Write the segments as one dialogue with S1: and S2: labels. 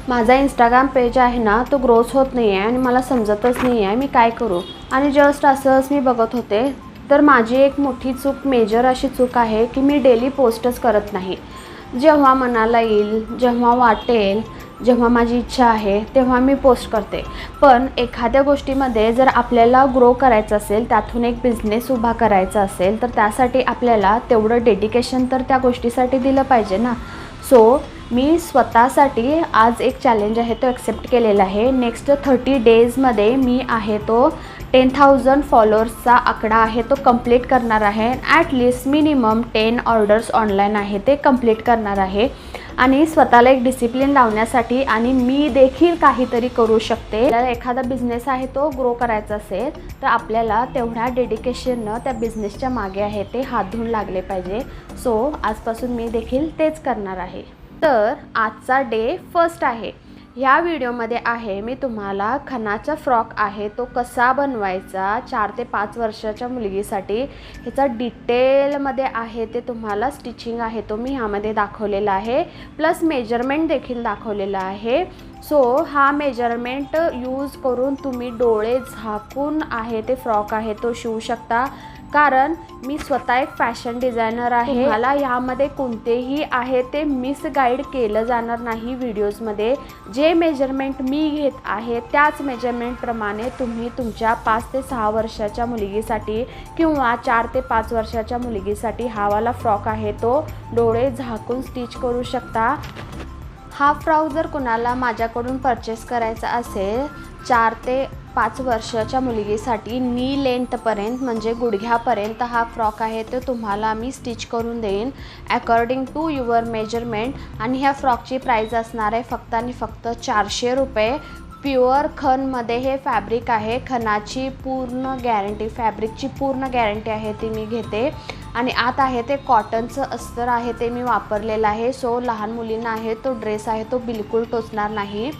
S1: माझा Instagram page आहे ना तो ग्रोथ होत नाही आहे आणि मला समजतच नाही आहे मी काय करू। आणि जस्ट असंच मी बघत होते तर माझी एक मोठी चूक, मेजर अशी चूक आहे की मी डेली पोस्टच करत नाही। जेव्हा मनाला येईल, जेव्हा वाटेल, जेव्हा माझी इच्छा आहे तेव्हा मी पोस्ट करते। पण एखाद्या गोष्टीमध्ये जर आपल्याला ग्रो करायचं असेल, त्यातून एक बिझनेस उभा करायचा असेल तर त्यासाठी आपल्याला तेवढं डेडिकेशन तर त्या गोष्टीसाठी दिलं पाहिजे ना। सो मी स्वतःसाठी आज एक चॅलेंज आहे तो ॲक्सेप्ट केलेला आहे। नेक्स्ट 30 डेजमध्ये मी आहे तो 10,000 फॉलोअर्सचा आकडा आहे तो कंप्लीट करणार आहे। ॲटलिस्ट मिनिमम 10 ऑर्डर्स ऑनलाईन आहे ते कंप्लीट करणार आहे आणि स्वतःला एक डिसिप्लिन लावण्यासाठी आणि मी देखील काहीतरी करू शकते। जर एखादा बिझनेस आहे तो ग्रो करायचा असेल तर आपल्याला तेवढ्या डेडिकेशननं त्या बिझनेसच्या मागे आहे ते हात धुवून लागले पाहिजे। सो आजपासून मी देखील तेच करणार आहे। तर आजचा डे फर्स्ट आहे। ह्या व्हिडिओमध्ये आहे मी तुम्हाला खणाचा फ्रॉक आहे तो कसा बनवायचा 4 ते 5 वर्षाच्या मुलगीसाठी, ह्याचा डिटेलमध्ये आहे ते तुम्हाला स्टिचिंग आहे तो मी ह्यामध्ये दाखवलेला आहे, प्लस मेजरमेंट देखील दाखवलेला आहे। सो हा मेजरमेंट यूज करून तुम्ही डोळे झाकून आहे ते फ्रॉक आहे तो शिवू शकता। कारण मी स्वतः एक फॅशन डिझायनर आहे, मला ह्यामध्ये कोणतेही आहे ते मिसगाईड केलं जाणार नाही व्हिडिओजमध्ये। जे मेजरमेंट मी घेत आहे त्याच मेजरमेंटप्रमाणे तुम्ही तुमच्या 5 ते 6 वर्षाच्या मुलगीसाठी किंवा 4 ते 5 वर्षाच्या मुलगीसाठी हा वाला फ्रॉक आहे तो डोळे झाकून स्टिच करू शकता। हा फ्रॉक जर कुणाला माझ्याकडून परचेस करायचा असेल 4 ते 5 वर्षाच्या मुलगीसाठी नी लेंथपर्यंत म्हणजे गुडघ्यापर्यंत हा फ्रॉक आहे तो तुम्हाला मी स्टिच करून देईन अकॉर्डिंग टू युअर मेजरमेंट। आणि ह्या फ्रॉकची प्राईस असणार आहे फक्त आणि फक्त 400 रुपये। प्युअर खणमध्ये हे फॅब्रिक आहे, खणाची पूर्ण गॅरंटी, फॅब्रिकची पूर्ण गॅरंटी आहे ती मी घेते। आणि आत आहे ते कॉटनचं अस्तर आहे ते मी वापरलेलं आहे। सो लहान मुलींना आहे तो ड्रेस आहे तो बिलकुल टोचणार नाही।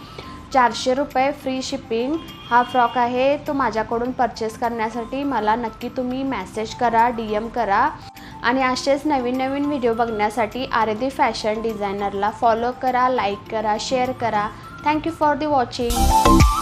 S1: 400 रुपये फ्री शिपिंग हा फ्रॉक आहे तो माझ्याकडून परचेस करण्यासाठी मला नक्की तुम्ही मेसेज करा, DM करा। आणि असेच नवीन नवीन व्हिडिओ बघण्यासाठी आरती फॅशन डिझायनरला फॉलो करा, लाईक करा, शेअर करा। Thank you for the watching.